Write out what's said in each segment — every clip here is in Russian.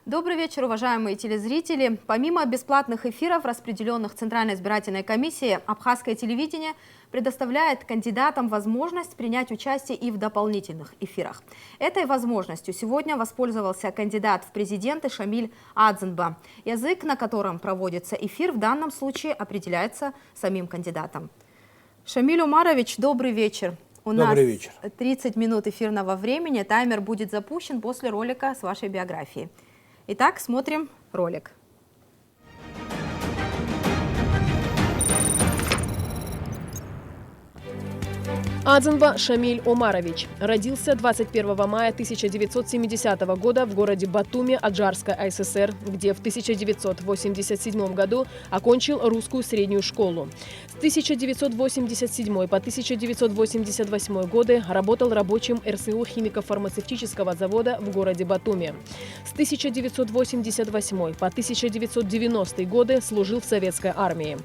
Добрый вечер, уважаемые телезрители. Помимо бесплатных эфиров, распределенных Центральной избирательной комиссией, абхазское телевидение предоставляет кандидатам возможность принять участие и в дополнительных эфирах. Этой возможностью сегодня воспользовался кандидат в президенты Шамиль Адзенба. Язык, на котором проводится эфир, в данном случае определяется самим кандидатом. Шамиль Умарович, добрый вечер. У нас 30 минут эфирного времени. Таймер будет запущен после ролика с вашей биографией. Итак, смотрим ролик. Адзенба Шамиль Омарович родился 21 мая 1970 года в городе Батуми Аджарской АССР, где в 1987 году окончил русскую среднюю школу. С 1987 по 1988 годы работал рабочим РСУ химико-фармацевтического завода в городе Батуми. С 1988 по 1990 годы служил в советской армии.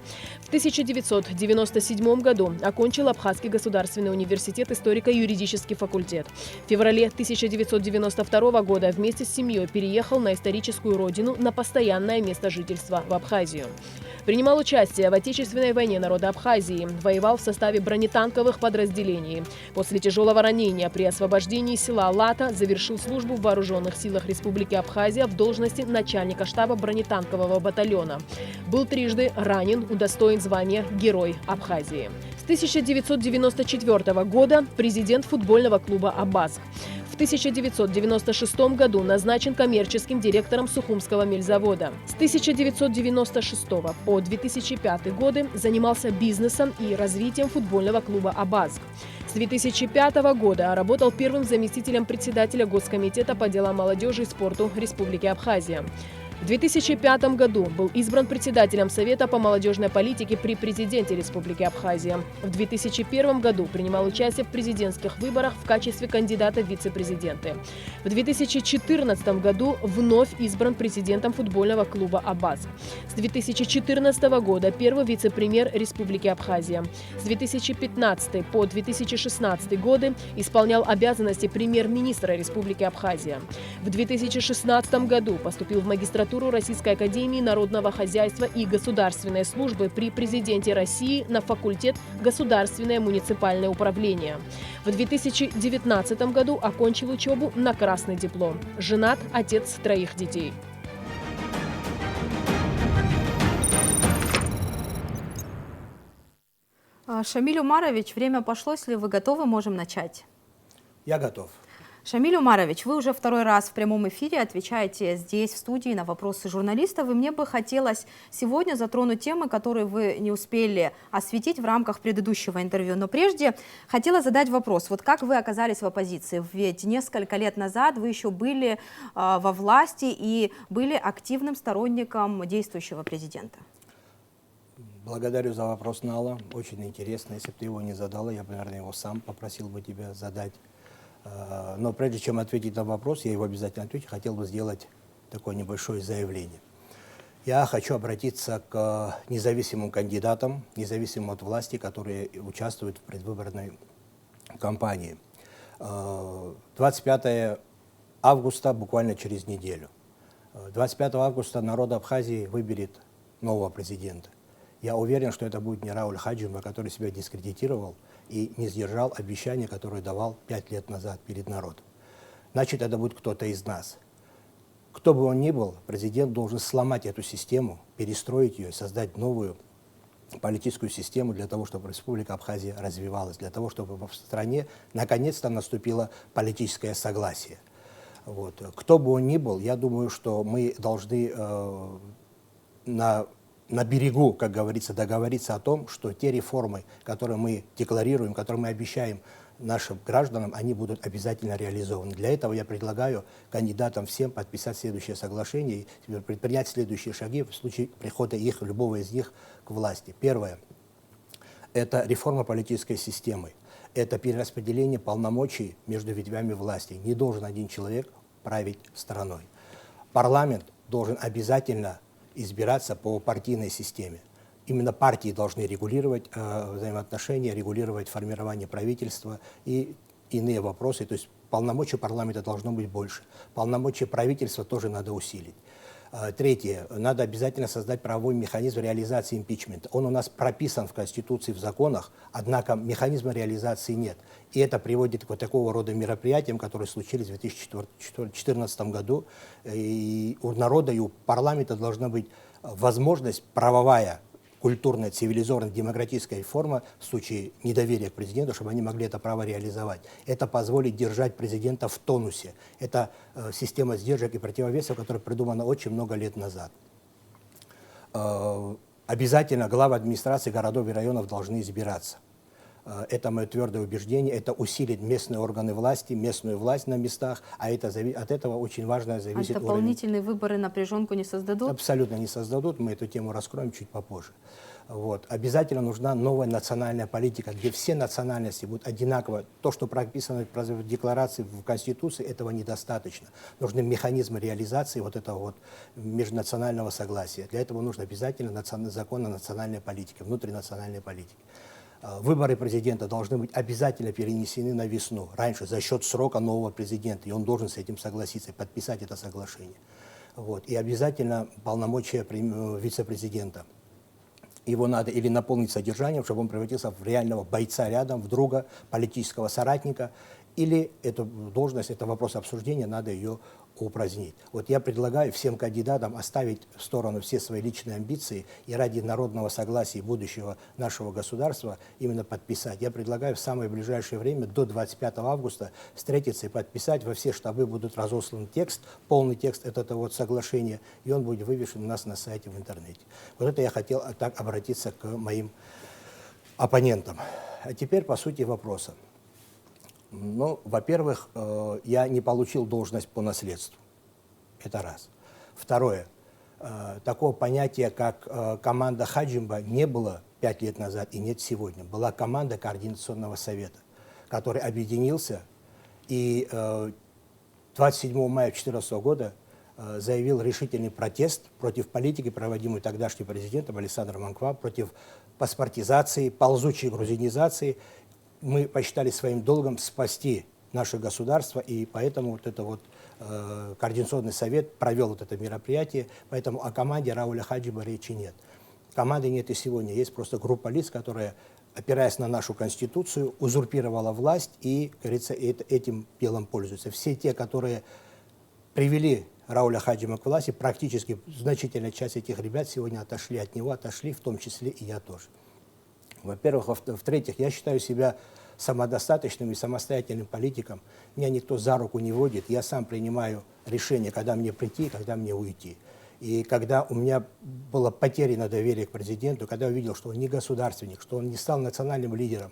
В 1997 году окончил Абхазский государственный университет, историко-юридический факультет. В феврале 1992 года вместе с семьей переехал на историческую родину на постоянное место жительства в Абхазию. Принимал участие в Отечественной войне народа Абхазии, воевал в составе бронетанковых подразделений. После тяжелого ранения при освобождении села Лата завершил службу в Вооруженных силах Республики Абхазия в должности начальника штаба бронетанкового батальона. Был трижды ранен, удостоен звания Герой Абхазии. С 1994 года президент футбольного клуба «Абазг». В 1996 году назначен коммерческим директором Сухумского мельзавода. С 1996 по 2005 годы занимался бизнесом и развитием футбольного клуба «Абазг». С 2005 года работал первым заместителем председателя Госкомитета по делам молодежи и спорту Республики Абхазия. В 2005 году был избран председателем Совета по молодежной политике при президенте Республики Абхазия. В 2001 году принимал участие в президентских выборах в качестве кандидата в вице-президенты. В 2014 году вновь избран президентом футбольного клуба «Абазг». С 2014 года первый вице-премьер Республики Абхазия. С 2015 по 2016 годы исполнял обязанности премьер-министра Республики Абхазия. В 2016 году поступил в магистратуру Российской академии народного хозяйства и государственной службы при президенте России на факультет «Государственное муниципальное управление». В 2019 году окончил учебу на красный диплом. Женат, отец 3 детей. Шамиль Умарович, время пошло, если вы готовы, можем начать. Я готов. Шамиль Умарович, вы уже второй раз в прямом эфире отвечаете здесь, в студии, на вопросы журналистов. И мне бы хотелось сегодня затронуть темы, которые вы не успели осветить в рамках предыдущего интервью. Но прежде хотела задать вопрос. Вот как вы оказались в оппозиции? Ведь несколько лет назад вы еще были во власти и были активным сторонником действующего президента. Благодарю за вопрос, Нала. Очень интересно. Если бы ты его не задала, я бы, наверное, его сам попросил бы тебя задать. Но прежде чем ответить на вопрос, я его обязательно отвечу, хотел бы сделать такое небольшое заявление. Я хочу обратиться к независимым кандидатам, независимым от власти, которые участвуют в предвыборной кампании. 25 августа, буквально через неделю. 25 августа народ Абхазии выберет нового президента. Я уверен, что это будет не Рауль Хаджимба, который себя дискредитировал и не сдержал обещания, которые давал 5 лет назад перед народом. Значит, это будет кто-то из нас. Кто бы он ни был, президент должен сломать эту систему, перестроить ее, создать новую политическую систему для того, чтобы Республика Абхазия развивалась, для того, чтобы в стране наконец-то наступило политическое согласие. Вот. Кто бы он ни был, я думаю, что мы должны на берегу, как говорится, договориться о том, что те реформы, которые мы декларируем, которые мы обещаем нашим гражданам, они будут обязательно реализованы. Для этого я предлагаю кандидатам всем подписать следующее соглашение и предпринять следующие шаги в случае прихода любого из них к власти. Первое – это реформа политической системы. Это перераспределение полномочий между ветвями власти. Не должен один человек править страной. Парламент должен обязательно избираться по партийной системе. Именно партии должны регулировать взаимоотношения, регулировать формирование правительства и иные вопросы, то есть полномочий парламента должно быть больше, полномочия правительства тоже надо усилить. Третье. Надо обязательно создать правовой механизм реализации импичмента. Он у нас прописан в Конституции, в законах, однако механизма реализации нет. И это приводит к вот такого рода мероприятиям, которые случились в 2014 году. И у народа, и у парламента должна быть возможность правовая, культурная, цивилизованная, демократическая форма в случае недоверия к президенту, чтобы они могли это право реализовать. Это позволит держать президента в тонусе. Это система сдержек и противовесов, которая придумана очень много лет назад. Обязательно главы администрации городов и районов должны избираться. Это мое твердое убеждение, это усилит местные органы власти, местную власть на местах, а это, от этого очень важно зависит уровень. А дополнительные выборы напряженку не создадут? Абсолютно не создадут, мы эту тему раскроем чуть попозже. Вот. Обязательно нужна новая национальная политика, где все национальности будут одинаково. То, что прописано в декларации, в Конституции, этого недостаточно. Нужны механизмы реализации вот этого вот межнационального согласия. Для этого нужно обязательно закон о национальной политике, внутринациональной политике. Выборы президента должны быть обязательно перенесены на весну, раньше, за счет срока нового президента, и он должен с этим согласиться, подписать это соглашение. Вот. И обязательно полномочия вице-президента. Его надо или наполнить содержанием, чтобы он превратился в реального бойца рядом, в друга, политического соратника, или эту должность, это вопрос обсуждения, надо ее упразднить. Вот я предлагаю всем кандидатам оставить в сторону все свои личные амбиции и ради народного согласия будущего нашего государства именно подписать. Я предлагаю в самое ближайшее время, до 25 августа, встретиться и подписать. Во все штабы будут разослан текст, полный текст этого вот соглашения, и он будет вывешен у нас на сайте в интернете. Вот это я хотел так обратиться к моим оппонентам. А теперь по сути вопроса. Ну, во-первых, я не получил должность по наследству. Это раз. Второе. Такого понятия, как команда Хаджимба, не было 5 лет назад и нет сегодня. Была команда Координационного совета, который объединился и 27 мая 2014 года заявил решительный протест против политики, проводимой тогдашним президентом Александром Анква, против паспортизации, ползучей грузинизации. Мы посчитали своим долгом спасти наше государство, и поэтому вот это вот Координационный совет провел вот это мероприятие, поэтому о команде Рауля Хаджиба речи нет. Команды нет и сегодня, есть просто группа лиц, которая, опираясь на нашу Конституцию, узурпировала власть и, как говорится, этим делом пользуются. Все те, которые привели Рауля Хаджиба к власти, практически значительная часть этих ребят сегодня отошли от него, отошли, в том числе и я тоже. Во-первых. В-третьих, я считаю себя самодостаточным и самостоятельным политиком. Меня никто за руку не водит. Я сам принимаю решение, когда мне прийти, когда мне уйти. И когда у меня было потеряно доверие к президенту, когда я увидел, что он не государственник, что он не стал национальным лидером,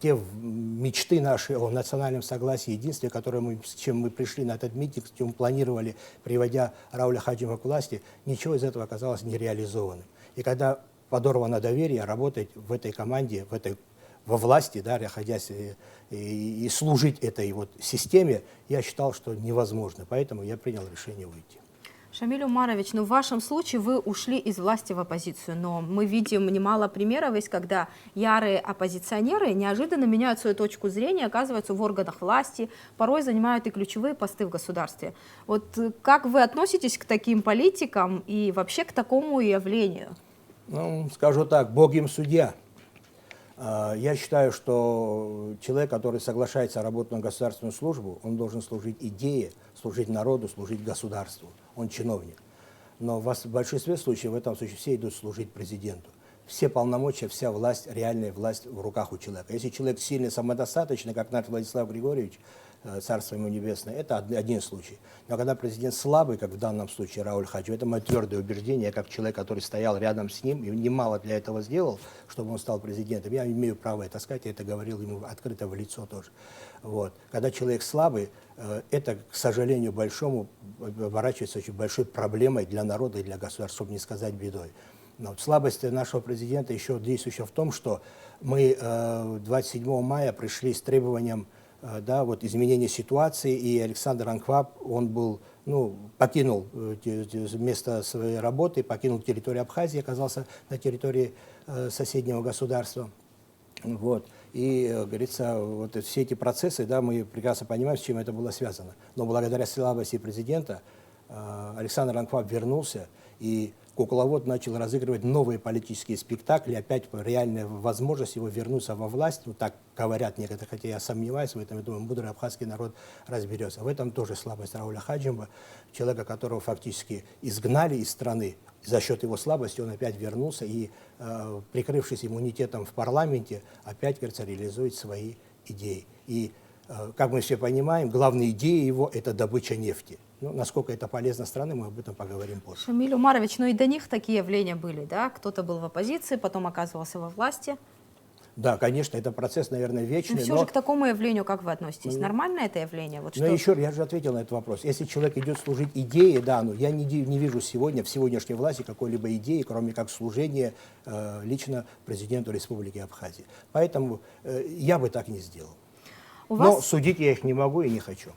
те мечты наши о национальном согласии, единстве, с чем мы пришли на этот митинг, с чем планировали, приводя Рауля Хаджиба к власти, ничего из этого оказалось нереализованным. И когда подорвано доверие, работать в этой команде, во власти, да, находясь и служить этой вот системе, я считал, что невозможно. Поэтому я принял решение уйти. Шамиль Умарович, в вашем случае вы ушли из власти в оппозицию, но мы видим немало примеров, когда ярые оппозиционеры неожиданно меняют свою точку зрения, оказываются в органах власти, порой занимают и ключевые посты в государстве. Вот как вы относитесь к таким политикам и вообще к такому явлению? Ну, скажу так, Бог им судья. Я считаю, что человек, который соглашается работать на государственную службу, он должен служить идее, служить народу, служить государству. Он чиновник. Но в большинстве случаев, в этом случае, все идут служить президенту. Все полномочия, вся власть, реальная власть в руках у человека. Если человек сильный, самодостаточный, как наш Владислав Григорьевич, царство ему небесное, это один случай. Но когда президент слабый, как в данном случае Рауль Хаджиб, это мое твердое убеждение, я как человек, который стоял рядом с ним и немало для этого сделал, чтобы он стал президентом, я имею право это сказать, я это говорил ему открыто в лицо тоже. Вот. Когда человек слабый, это, к сожалению, большому оборачивается очень большой проблемой для народа и для государства, чтобы не сказать бедой. Но слабость нашего президента еще действующая в том, что мы 27 мая пришли с требованием изменения ситуации, и Александр Анква, он был, покинул место своей работы, покинул территорию Абхазии, оказался на территории соседнего государства. Вот. И, говорится, вот все эти процессы, да, мы прекрасно понимаем, с чем это было связано. Но благодаря слабости президента Александр Анкваб вернулся, и кукловод начал разыгрывать новые политические спектакли, опять реальная возможность его вернуться во власть, ну так говорят некоторые, хотя я сомневаюсь в этом, я думаю, мудрый абхазский народ разберется. В этом тоже слабость Рауля Хаджимба, человека, которого фактически изгнали из страны, за счет его слабости он опять вернулся и, прикрывшись иммунитетом в парламенте, опять, кажется, реализует свои идеи. И, как мы все понимаем, главная идея его – это добыча нефти. Ну, насколько это полезно стране, мы об этом поговорим позже. Шамиль Умарович, ну и до них такие явления были, да? Кто-то был в оппозиции, потом оказывался во власти. Да, конечно, это процесс, наверное, вечный. Но все же к такому явлению как вы относитесь? Нормально это явление? Вот Но что... еще я же ответил на этот вопрос. Если человек идет служить идее, да, но я не вижу сегодня в сегодняшней власти какой-либо идеи, кроме как служения лично президенту Республики Абхазия. Поэтому я бы так не сделал. Но судить я их не могу и не хочу.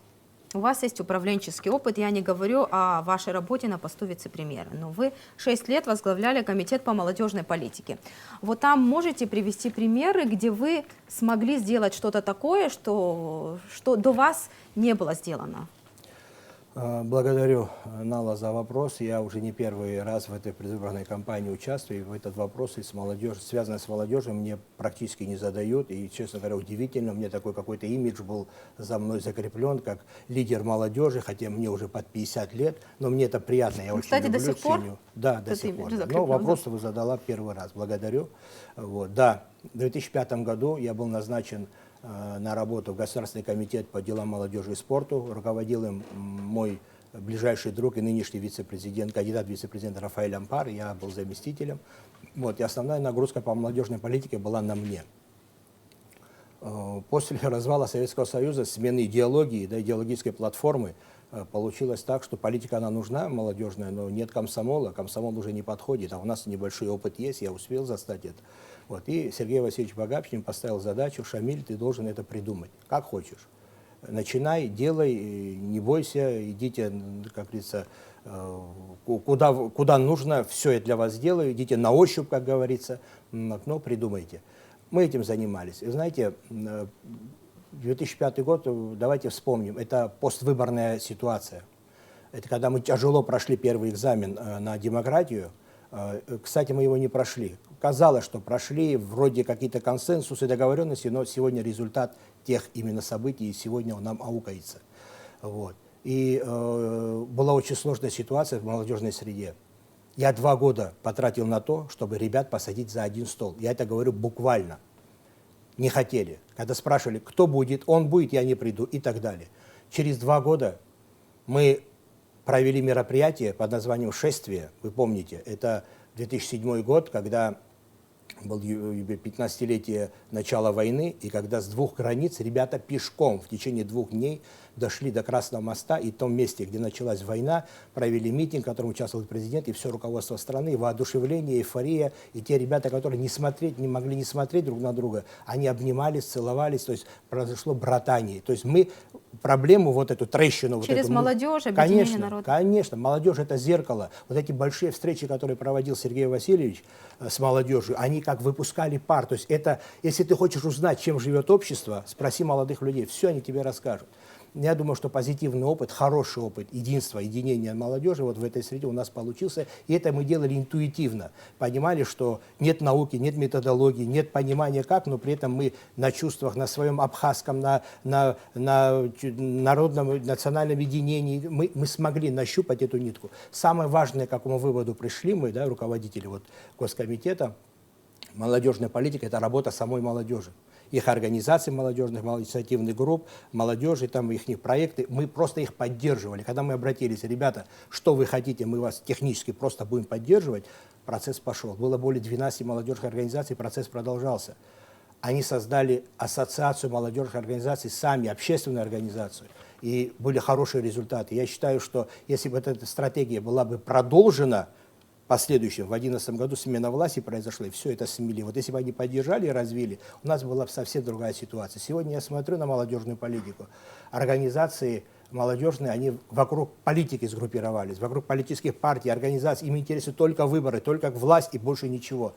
У вас есть управленческий опыт, я не говорю о вашей работе на посту вице-премьера, но вы 6 лет возглавляли комитет по молодежной политике. Вот там можете привести примеры, где вы смогли сделать что-то такое, что до вас не было сделано? Благодарю, Нала, за вопрос. Я уже не первый раз в этой предвыборной кампании участвую, и в этот вопрос, связанный с молодежью, мне практически не задают. И, честно говоря, удивительно, мне такой какой-то имидж был за мной закреплен, как лидер молодежи, хотя мне уже под 50 лет, но мне это приятно, я очень кстати, люблю, до сих пор? ценю. Да, до сих пор. Но вопрос вы задала первый раз. Благодарю. Вот, да, в 2005 году я был назначен на работу в Государственный комитет по делам молодежи и спорту. Руководил им мой ближайший друг и нынешний вице-президент, кандидат в вице-президента Рафаэль Ампар. Я был заместителем. Вот, и основная нагрузка по молодежной политике была на мне. После развала Советского Союза, смены идеологии, да, идеологической платформы, получилось так, что политика, она нужна, молодежная, но нет комсомола, комсомол уже не подходит, а у нас небольшой опыт есть, я успел застать это. Вот. И Сергей Васильевич Багапшин поставил задачу: Шамиль, ты должен это придумать, как хочешь. Начинай, делай, не бойся, идите, как говорится, куда нужно, все я для вас сделаю, идите на ощупь, как говорится, но придумайте. Мы этим занимались. И знаете, 2005 год, давайте вспомним, это поствыборная ситуация. Это когда мы тяжело прошли первый экзамен на демократию. Кстати, мы его не прошли. Казалось, что прошли, вроде какие-то консенсусы, договоренности, но сегодня результат тех именно событий, сегодня он нам аукается. Вот. И была очень сложная ситуация в молодежной среде. Я 2 года потратил на то, чтобы ребят посадить за один стол. Я это говорю буквально. Не хотели. Когда спрашивали, кто будет, он будет, я не приду и так далее. Через 2 года мы провели мероприятие под названием «Шествие». Вы помните, это 2007 год, когда был 15-летие начала войны, и когда с 2 границ ребята пешком в течение 2 дней дошли до Красного моста, и в том месте, где началась война, провели митинг, в котором участвовал президент и все руководство страны, воодушевление, эйфория, и те ребята, которые не могли не смотреть друг на друга, они обнимались, целовались, то есть произошло братание. То есть мы проблему, вот эту трещину... Через вот эту, молодежь, объединение народа. Конечно, молодежь — это зеркало. Вот эти большие встречи, которые проводил Сергей Васильевич с молодежью, они как выпускали пар. То есть это, если ты хочешь узнать, чем живет общество, спроси молодых людей, все они тебе расскажут. Я думаю, что позитивный опыт, хороший опыт единства, единения молодежи вот в этой среде у нас получился. И это мы делали интуитивно. Понимали, что нет науки, нет методологии, нет понимания как, но при этом мы на чувствах, на своем абхазском, на народном, национальном единении, мы смогли нащупать эту нитку. Самое важное, к какому выводу пришли мы, да, руководители вот Госкомитета, молодежная политика — это работа самой молодежи. Их организаций молодежных, инициативных групп, молодежи, там их проекты, мы просто их поддерживали. Когда мы обратились: ребята, что вы хотите, мы вас технически просто будем поддерживать, процесс пошел. Было более 12 молодежных организаций, процесс продолжался. Они создали ассоциацию молодежных организаций сами, общественную организацию, и были хорошие результаты. Я считаю, что если бы эта стратегия была бы продолжена, последующем, в 2011 году смена власти произошла, и все это смели. Вот если бы они поддержали и развили, у нас была бы совсем другая ситуация. Сегодня я смотрю на молодежную политику. Организации молодежные, они вокруг политики сгруппировались, вокруг политических партий, организаций. Им интересуют только выборы, только власть и больше ничего.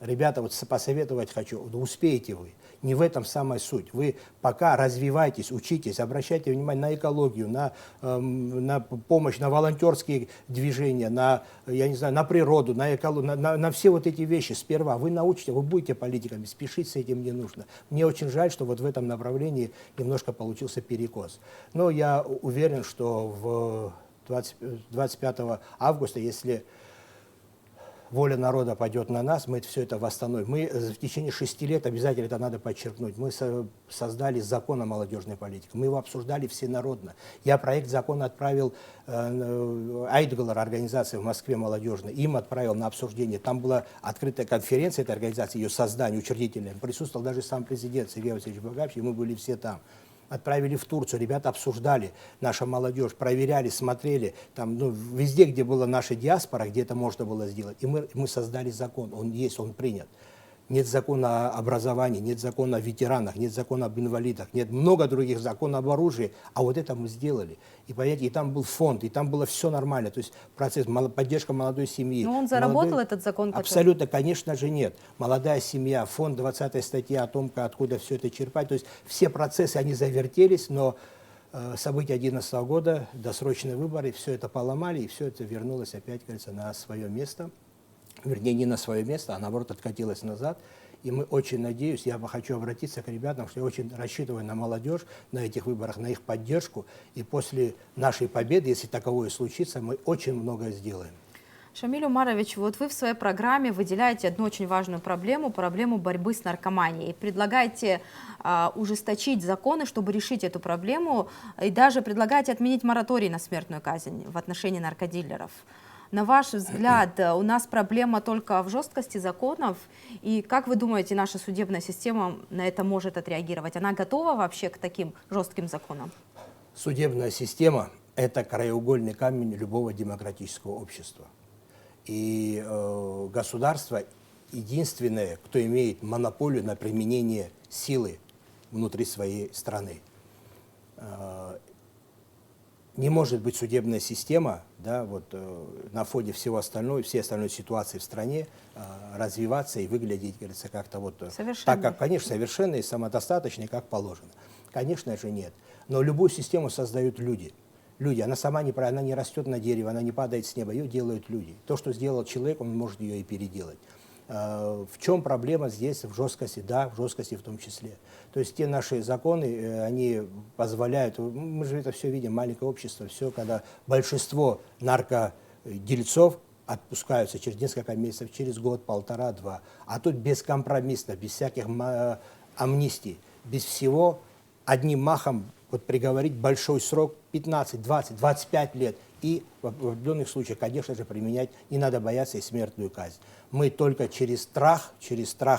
Ребята, вот посоветовать хочу, да успеете вы. Не в этом самая суть. Вы пока развивайтесь, учитесь, обращайте внимание на экологию, на помощь, на волонтерские движения, я не знаю, на природу, на экологию, на все вот эти вещи. Сперва вы научите, вы будете политиками, спешить с этим не нужно. Мне очень жаль, что вот в этом направлении немножко получился перекос. Но я уверен, что 25 августа, если воля народа пойдет на нас, мы все это восстановим. Мы в течение 6 лет, обязательно это надо подчеркнуть, мы создали закон о молодежной политике. Мы его обсуждали всенародно. Я проект закона отправил Айтгалар, организация в Москве молодежная, им отправил на обсуждение. Там была открытая конференция этой организации, ее создание учредительное. Присутствовал даже сам президент Сергей Васильевич Багаевич, и мы были все там. Отправили в Турцию, ребята обсуждали, наша молодежь, проверяли, смотрели, там, везде, где была наша диаспора, где это можно было сделать. И мы создали закон, он есть, он принят. Нет закона о образовании, нет закона о ветеранах, нет закона об инвалидах, нет много других законов об оружии, а вот это мы сделали. И, понимаете, и там был фонд, и там было все нормально, то есть процесс, поддержка молодой семьи. Но он заработал, этот закон? Абсолютно, конечно же, нет. Молодая семья, фонд, 20-я статья о том, откуда все это черпать, то есть все процессы, они завертелись, но события 2011 года, досрочные выборы, все это поломали, и все это вернулось опять, кажется, на свое место. Вернее, не на свое место, а наоборот откатилась назад. И мы очень надеюсь, я хочу обратиться к ребятам, что я очень рассчитываю на молодежь на этих выборах, на их поддержку. И после нашей победы, если таковое случится, мы очень многое сделаем. Шамиль Умарович, вот вы в своей программе выделяете одну очень важную проблему борьбы с наркоманией. Предлагаете ужесточить законы, чтобы решить эту проблему, и даже предлагаете отменить мораторий на смертную казнь в отношении наркодилеров. На ваш взгляд, у нас проблема только в жесткости законов, и как вы думаете, наша судебная система на это может отреагировать? Она готова вообще к таким жестким законам? Судебная система – это краеугольный камень любого демократического общества. И государство единственное, кто имеет монополию на применение силы внутри своей страны. Не может быть судебная система, да, вот, на фоне всей остальной ситуации в стране развиваться и выглядеть, говорится, как-то вот так, как, конечно, совершенно и самодостаточно, как положено. Конечно же, нет. Но любую систему создают люди. Люди, она сама она не растет на дереве, она не падает с неба, ее делают люди. То, что сделал человек, он может ее и переделать. В чем проблема здесь в жесткости? Да, в жесткости в том числе. То есть те наши законы, они позволяют, мы же это все видим, маленькое общество, все, когда большинство наркодельцов отпускаются через несколько месяцев, через год, полтора, два. А тут бескомпромиссно, без всяких амнистий, без всего, одним махом вот приговорить большой срок 15, 20, 25 лет. И в определенных случаях, конечно же, применять не надо бояться и смертную казнь. Мы только через страх,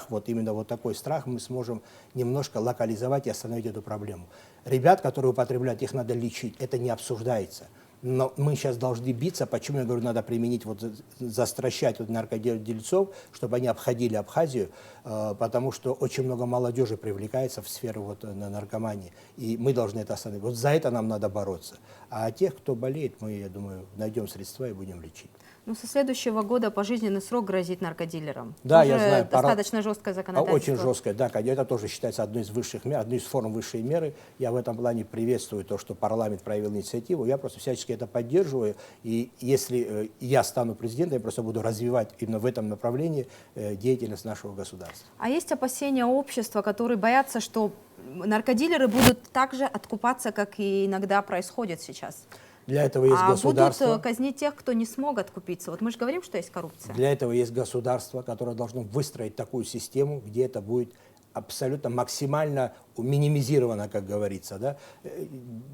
вот именно вот такой страх, мы сможем немножко локализовать и остановить эту проблему. Ребят, которые употребляют, их надо лечить, это не обсуждается. Но мы сейчас должны биться, почему я говорю, надо применить, вот, застращать вот наркодельцов, чтобы они обходили Абхазию, потому что очень много молодежи привлекается в сферу вот, наркомании, и мы должны это остановить. Вот за это нам надо бороться. А тех, кто болеет, мы, я думаю, найдем средства и будем лечить. Ну, со следующего года пожизненный срок грозит наркодилерам. Да, уже я знаю. Достаточно жесткое законодательство. Очень жесткое, да, это тоже считается одной из высших мер, одной из форм высшей меры. Я в этом плане приветствую то, что парламент проявил инициативу. Я просто всячески это поддерживаю. И если я стану президентом, я просто буду развивать именно в этом направлении деятельность нашего государства. А есть опасения общества, которые боятся, что наркодилеры будут так же откупаться, как и иногда происходит сейчас? Для этого есть государство. Будут казнить тех, кто не смог откупиться. Вот мы же говорим, что есть коррупция. Для этого есть государство, которое должно выстроить такую систему, где это будет абсолютно максимально минимизировано, как говорится. Да?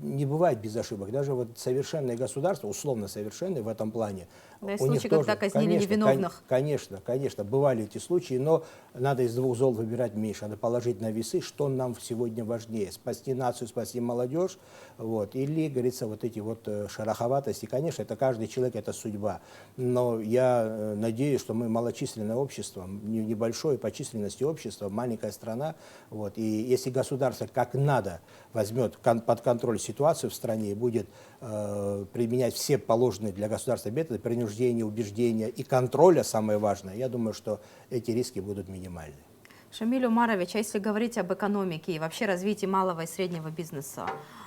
Не бывает без ошибок. Даже вот совершенные государства, условно совершенные в этом плане, да, есть случаи, когда казнили невиновных. Конечно, бывали эти случаи, но надо из двух зол выбирать меньше. Надо положить на весы, что нам сегодня важнее. Спасти нацию, спасти молодежь, вот, или, говорится, вот эти вот шероховатости. Конечно, это каждый человек, это судьба. Но я надеюсь, что мы малочисленное общество, небольшое по численности общество, маленькая страна. Вот, и если государство как надо возьмет под контроль ситуацию в стране и будет применять все положенные для государства методы, принуждения, принуждения, убеждения и контроля, самое важное, я думаю, что эти риски будут минимальны. Шамиль Умарович, а если говорить об экономике и вообще развитии малого и среднего бизнеса,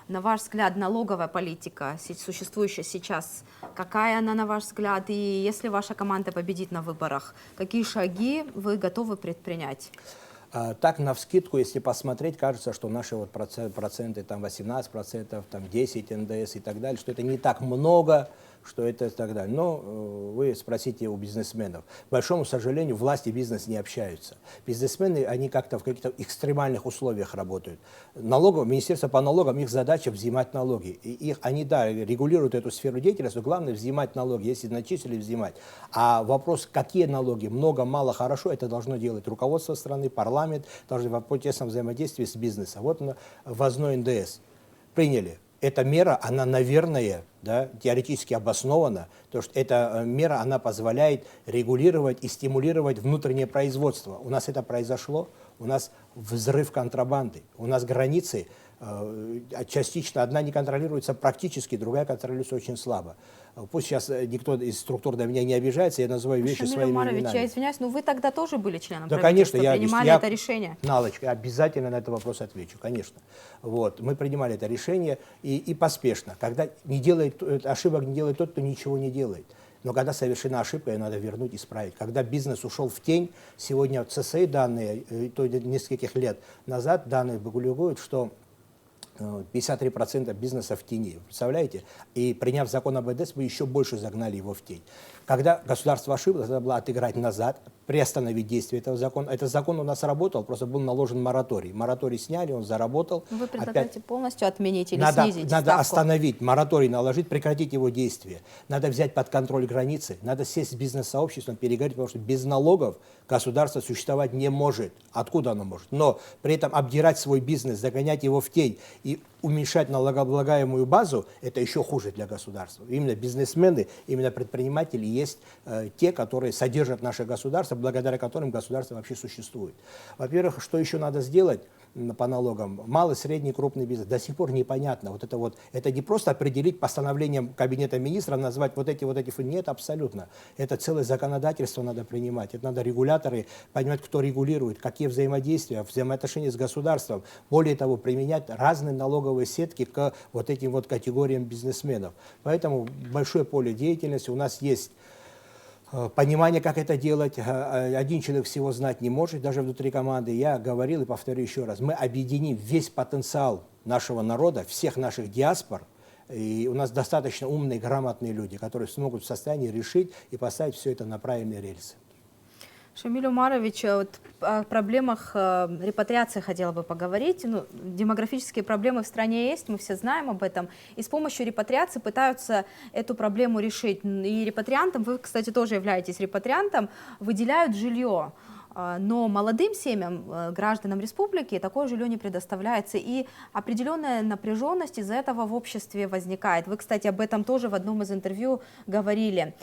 на ваш взгляд, налоговая политика, существующая сейчас, какая она, на ваш взгляд? И если ваша команда победит на выборах, какие шаги вы готовы предпринять? Так, навскидку, если посмотреть, кажется, что наши вот проценты, там 18%, там 10 НДС и так далее, что это не так много, что это и так далее. Но вы спросите у бизнесменов. К большому сожалению, власть и бизнес не общаются. Бизнесмены, они как-то в каких-то экстремальных условиях работают. Министерство по налогам, их задача взимать налоги. И они, да, регулируют эту сферу деятельности, но главное взимать налоги, если начислили, взимать. А вопрос, какие налоги, много, мало, хорошо, это должно делать руководство страны, парламент, должны в тесном взаимодействии с бизнесом. Вот ввозной НДС. Приняли. Эта мера, она, наверное, да, теоретически обоснована, потому что эта мера, она позволяет регулировать и стимулировать внутреннее производство. У нас это произошло, у нас взрыв контрабанды, у нас границы частично, одна не контролируется практически, другая контролируется очень слабо. Пусть сейчас никто из структур на меня не обижается, я называю вещи Шамиль своими Умарович, именами. я извиняюсь, но вы тогда тоже были членом Да, правительства, конечно, принимали это решение? Налочка, я обязательно на этот вопрос отвечу, конечно. Вот, мы принимали это решение и поспешно. Когда ошибок не делает тот, кто ничего не делает. Но когда совершена ошибка, ее надо вернуть, исправить. Когда бизнес ушел в тень, сегодня ЦСИ данные, то нескольких лет назад данные выгуливают, что 53% бизнеса в тени, представляете? И приняв закон об НДС, мы еще больше загнали его в тень. Когда государство ошиблось, надо было отыграть назад, приостановить действие этого закона. Этот закон у нас работал, просто был наложен мораторий. Мораторий сняли, он заработал. Вы предлагаете полностью отменить или надо снизить ставку? остановить, мораторий наложить, прекратить его действие. Надо взять под контроль границы, надо сесть с бизнес-сообществом, переговорить, потому что без налогов государство существовать не может. Откуда оно может? Но при этом обдирать свой бизнес, загонять его в тень и уменьшать налогооблагаемую базу, это еще хуже для государства. Именно бизнесмены, именно предприниматели есть те, которые содержат наше государство, благодаря которым государство вообще существует. Во-первых, что еще надо сделать по налогам? Малый, средний, крупный бизнес. До сих пор непонятно. Это не просто определить постановлением Кабинета министров, назвать вот эти. Нет, абсолютно. Это целое законодательство надо принимать. Это надо регуляторы понимать, кто регулирует, какие взаимоотношения с государством. Более того, применять разные налоговые сетки к вот этим вот категориям бизнесменов. Поэтому большое поле деятельности. У нас есть понимание, как это делать. Один человек всего знать не может, даже внутри команды. Я говорил и повторю еще раз. Мы объединим весь потенциал нашего народа, всех наших диаспор. И у нас достаточно умные, грамотные люди, которые смогут в состоянии решить и поставить все это на правильные рельсы. Шамиль Умарович, вот о проблемах репатриации хотела бы поговорить. Демографические проблемы в стране есть, мы все знаем об этом. И с помощью репатриации пытаются эту проблему решить. И репатриантам, вы, кстати, тоже являетесь репатриантом, выделяют жилье. Но молодым семьям, гражданам республики, такое жилье не предоставляется. И определенная напряженность из-за этого в обществе возникает. Вы, кстати, об этом тоже в одном из интервью говорили.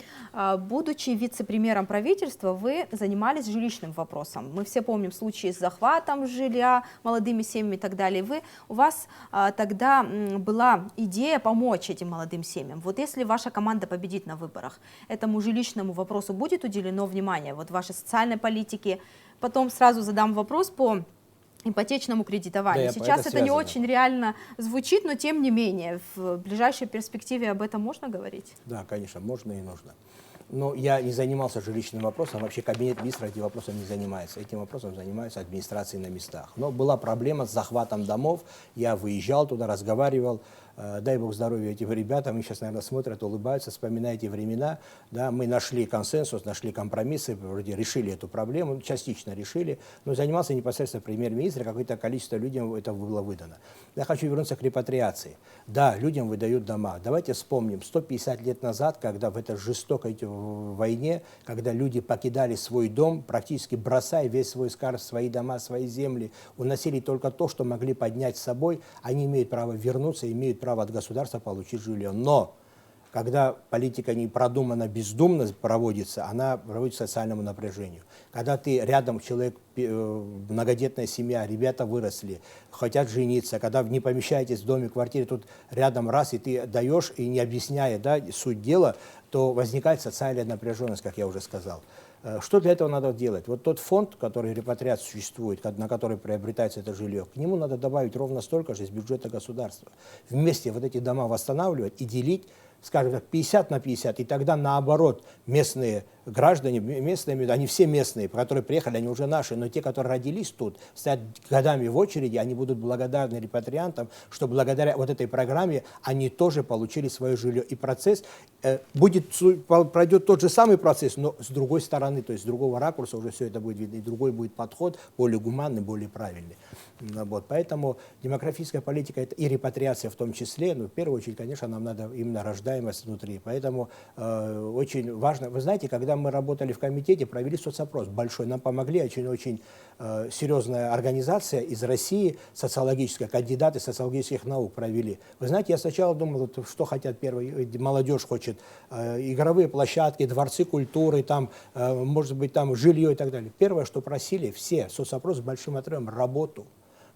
Будучи вице-премьером правительства, вы занимались жилищным вопросом. Мы все помним случаи с захватом жилья молодыми семьями и так далее. У вас тогда была идея помочь этим молодым семьям. Вот если ваша команда победит на выборах, этому жилищному вопросу будет уделено внимание? Вот вашей социальной политике. Потом сразу задам вопрос по ипотечному кредитованию. Да, сейчас это не очень реально звучит, но тем не менее, в ближайшей перспективе об этом можно говорить? Да, конечно, можно и нужно. Но я не занимался жилищным вопросом, вообще кабинет министров этим вопросом не занимается. Этим вопросом занимается администрация на местах. Но была проблема с захватом домов, я выезжал туда, разговаривал. Дай бог здоровья этим ребятам, они сейчас, наверное, смотрят, улыбаются, вспоминают эти времена. Да, мы нашли консенсус, нашли компромиссы, вроде решили эту проблему, частично решили, но занимался непосредственно премьер-министр, какое-то количество людям это было выдано. Я хочу вернуться к репатриации. Да, людям выдают дома. Давайте вспомним, 150 лет назад, когда в этой жестокой войне, когда люди покидали свой дом, практически бросая весь свой скарб, свои дома, свои земли, уносили только то, что могли поднять с собой, они имеют право вернуться, имеют право от государства получить жилье. Но когда политика не продумана, бездумно проводится, она проводит к социальному напряжению. Когда ты рядом человек, многодетная семья, ребята выросли, хотят жениться, когда не помещаетесь в доме, квартире, тут рядом раз, и ты даешь, и не объясняя, да, суть дела, то возникает социальная напряженность, как я уже сказал. Что для этого надо делать? Вот тот фонд, который репатриации существует, на который приобретается это жилье, к нему надо добавить ровно столько же из бюджета государства. Вместе вот эти дома восстанавливать и делить, скажем так, 50 на 50, и тогда наоборот местные граждане, местные, они все местные, которые приехали, они уже наши, но те, которые родились тут, стоят годами в очереди, они будут благодарны репатриантам, что благодаря вот этой программе они тоже получили свое жилье. И процесс пройдет тот же самый процесс, но с другой стороны, то есть с другого ракурса уже все это будет видно, и другой будет подход, более гуманный, более правильный. Вот. Поэтому демографическая политика это и репатриация в том числе, но в первую очередь, конечно, нам надо именно рождаемость внутри. Поэтому очень важно, вы знаете, когда мы работали в комитете, провели соцопрос большой, нам помогли очень серьезная организация из России, социологическая, кандидаты социологических наук провели. Вы знаете, я сначала думал, что хотят первые, молодежь хочет, игровые площадки, дворцы культуры, там, может быть, там жилье и так далее. Первое, что просили все, соцопрос с большим отрывом, работу.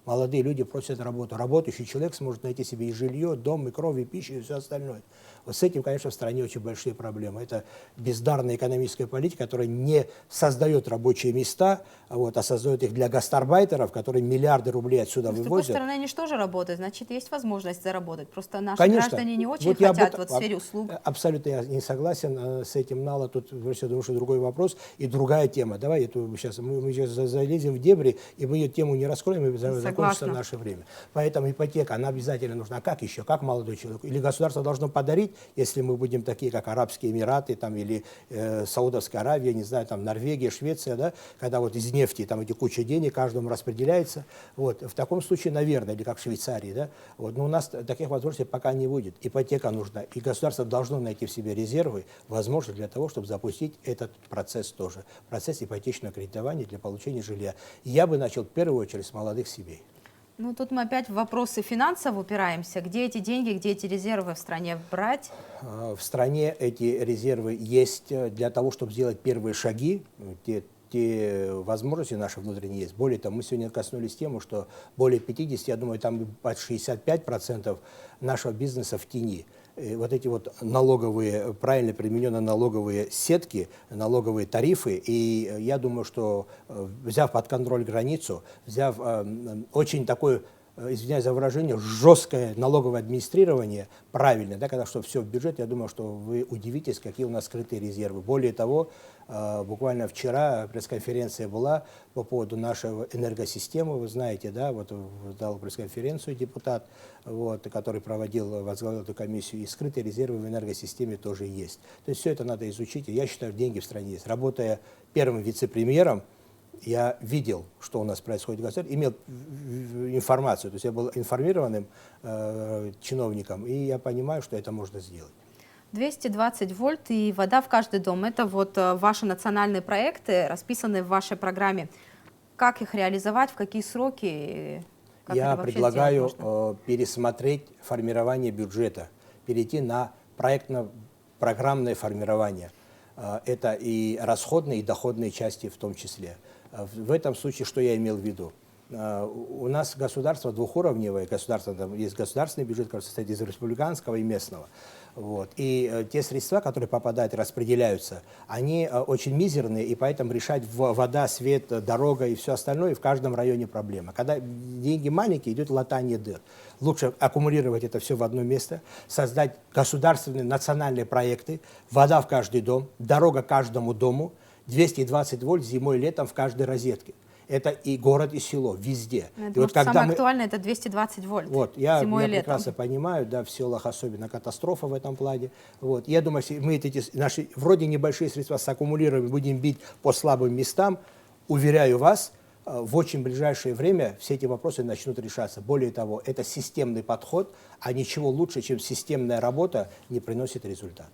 Молодые люди просят работу. Работающий человек сможет найти себе и жилье, дом, и кровь, и пищу, и все остальное. Вот с этим, конечно, в стране очень большие проблемы. Это бездарная экономическая политика, которая не создает рабочие места, вот, а создает их для гастарбайтеров, которые миллиарды рублей отсюда вывозят. С другой стороны, они же тоже работают, значит, есть возможность заработать. Просто наши конечно. Граждане не очень вот хотят в сфере услуг. Абсолютно я не согласен с этим, Нала. Тут, я думаю, что другой вопрос и другая тема. Давай мы сейчас залезем в дебри, и мы эту тему не раскроем, и закончится наше время. Поэтому ипотека, она обязательно нужна. А как еще? Как молодой человек? Или государство должно подарить, если мы будем такие, как Арабские Эмираты, там, или Саудовская Аравия, не знаю, там, Норвегия, Швеция, да, когда вот из нефти там эти куча денег каждому распределяется. Вот. В таком случае, наверное, или как в Швейцарии, да, вот. Но у нас таких возможностей пока не будет. Ипотека нужна. И государство должно найти в себе резервы, возможно, для того, чтобы запустить этот процесс тоже. Процесс ипотечного кредитования для получения жилья. Я бы начал в первую очередь с молодых семей. Ну, тут мы опять в вопросы финансов упираемся. Где эти деньги, где эти резервы в стране брать? В стране эти резервы есть для того, чтобы сделать первые шаги. Те возможности наши внутренние есть. Более того, мы сегодня коснулись темы, что более 50, я думаю, там под 65% нашего бизнеса в тени. И вот эти вот налоговые, правильно примененные налоговые сетки, налоговые тарифы, и я думаю, что взяв под контроль границу, взяв очень такой, извиняюсь за выражение, жесткое налоговое администрирование, правильно, да, когда что все в бюджет, я думаю, что вы удивитесь, какие у нас скрытые резервы. Более того, буквально вчера пресс-конференция была по поводу нашей энергосистемы, вы знаете, да, вот дал пресс-конференцию депутат, вот, который возглавил эту комиссию, и скрытые резервы в энергосистеме тоже есть. То есть все это надо изучить, и я считаю, деньги в стране есть. Работая первым вице-премьером, я видел, что у нас происходит в государстве, имел информацию, то есть я был информированным чиновником, и я понимаю, что это можно сделать. 220 вольт и вода в каждый дом. Это вот ваши национальные проекты, расписанные в вашей программе. Как их реализовать, в какие сроки? Как я предлагаю пересмотреть формирование бюджета, перейти на проектно-программное формирование. Это и расходные, и доходные части в том числе. В этом случае, что я имел в виду? У нас государство двухуровневое, там есть государственный бюджет, который состоит из республиканского и местного. Вот. И те средства, которые попадают и распределяются, они очень мизерные, и поэтому решать вода, свет, дорога и все остальное в каждом районе проблема. Когда деньги маленькие, идет латание дыр. Лучше аккумулировать это все в одно место, создать государственные национальные проекты, вода в каждый дом, дорога каждому дому, 220 вольт зимой и летом в каждой розетке. Это и город, и село, везде. И вот самое актуальное – это 220 вольт я зимой и летом. Прекрасно понимаю, да, в селах особенно катастрофа в этом плане. Вот. Я думаю, если мы эти наши вроде небольшие средства саккумулируем, будем бить по слабым местам, уверяю вас, в очень ближайшее время все эти вопросы начнут решаться. Более того, это системный подход, а ничего лучше, чем системная работа, не приносит результат.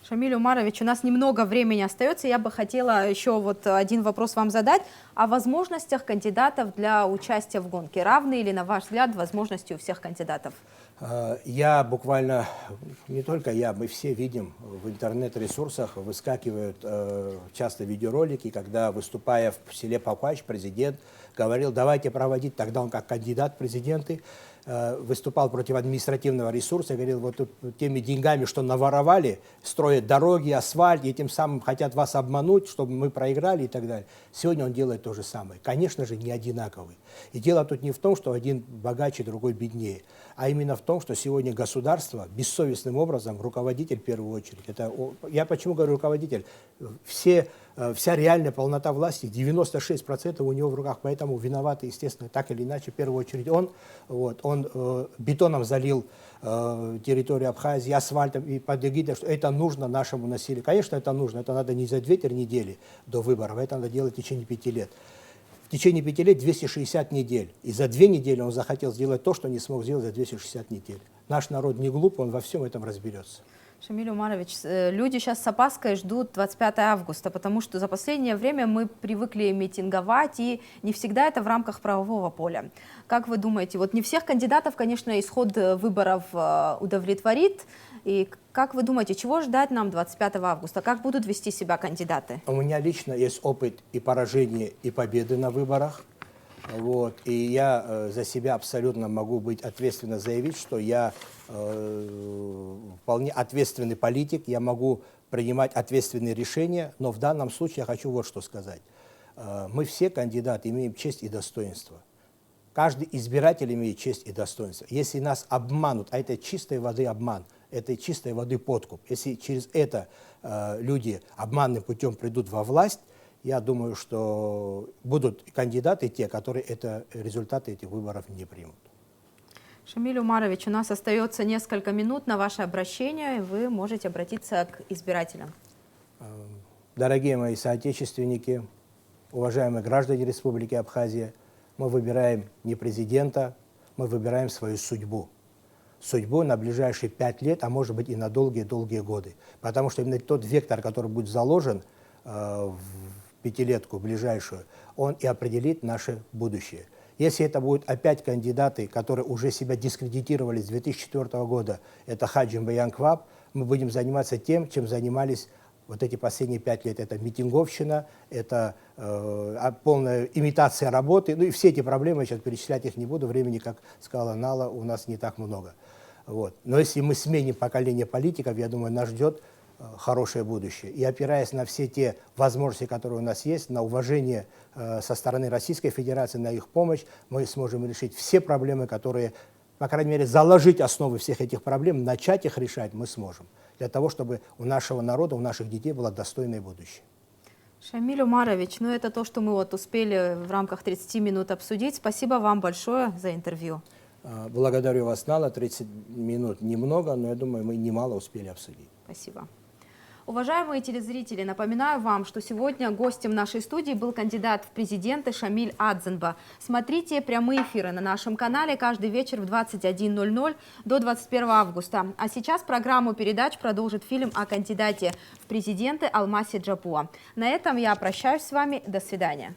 Шамиль Умарович, у нас немного времени остается. Я бы хотела еще вот один вопрос вам задать. О возможностях кандидатов для участия в гонке. Равны или, на ваш взгляд, возможности у всех кандидатов? Я буквально, не только я, мы все видим в интернет-ресурсах, выскакивают часто видеоролики, когда, выступая в селе Пакач, президент говорил, давайте проводить, тогда он как кандидат в президенты, выступал против административного ресурса, говорил, вот теми деньгами, что наворовали, строят дороги, асфальт, и тем самым хотят вас обмануть, чтобы мы проиграли и так далее. Сегодня он делает то же самое. Конечно же, не одинаковый. И дело тут не в том, что один богаче, другой беднее, а именно в том, что сегодня государство бессовестным образом, руководитель в первую очередь, я почему говорю руководитель, вся реальная полнота власти, 96% у него в руках, поэтому виноваты, естественно, так или иначе, в первую очередь он. Он бетоном залил территорию Абхазии, асфальтом и под эгидой, что это нужно нашему населению. Конечно, это нужно, это надо не за 2-3 недели до выборов, это надо делать в течение 5 лет. В течение 5 лет 260 недель. И за 2 недели он захотел сделать то, что не смог сделать за 260 недель. Наш народ не глуп, он во всем этом разберется. Шамиль Умарович, люди сейчас с опаской ждут 25 августа, потому что за последнее время мы привыкли митинговать, и не всегда это в рамках правового поля. Как вы думаете, вот не всех кандидатов, конечно, исход выборов удовлетворит, и как вы думаете, чего ждать нам 25 августа? Как будут вести себя кандидаты? У меня лично есть опыт и поражения, и победы на выборах. И я за себя абсолютно могу быть ответственно заявить, что я вполне ответственный политик, я могу принимать ответственные решения, но в данном случае я хочу вот что сказать. Мы все кандидаты имеем честь и достоинство. Каждый избиратель имеет честь и достоинство. Если нас обманут, а это чистой воды обман, это чистой воды подкуп, если через это люди обманным путем придут во власть, я думаю, что будут кандидаты те, которые результаты этих выборов не примут. Шамиль Умарович, у нас остается несколько минут на ваше обращение, и вы можете обратиться к избирателям. Дорогие мои соотечественники, уважаемые граждане Республики Абхазия, мы выбираем не президента, мы выбираем свою судьбу. Судьбу на ближайшие 5 лет, а может быть и на долгие-долгие годы. Потому что именно тот вектор, который будет заложен в пятилетку ближайшую, он и определит наше будущее. Если это будут опять кандидаты, которые уже себя дискредитировали с 2004 года, это Хаджим Баянкваб, мы будем заниматься тем, чем занимались вот эти последние 5 лет. Это митинговщина, это полная имитация работы. Ну и все эти проблемы, я сейчас перечислять их не буду, времени, как сказала Нала, у нас не так много. Но если мы сменим поколение политиков, я думаю, нас ждет хорошее будущее. И опираясь на все те возможности, которые у нас есть, на уважение со стороны Российской Федерации, на их помощь, мы сможем решить все проблемы, которые, по крайней мере, заложить основы всех этих проблем, начать их решать мы сможем. Для того, чтобы у нашего народа, у наших детей было достойное будущее. Шамиль Умарович, это то, что мы успели в рамках 30 минут обсудить. Спасибо вам большое за интервью. Благодарю вас, Нала. 30 минут немного, но я думаю, мы немало успели обсудить. Спасибо. Уважаемые телезрители, напоминаю вам, что сегодня гостем нашей студии был кандидат в президенты Шамиль Адзенба. Смотрите прямые эфиры на нашем канале каждый вечер в 21:00 до 21 августа. А сейчас программу передач продолжит фильм о кандидате в президенты Алмасе Джапуа. На этом я прощаюсь с вами. До свидания.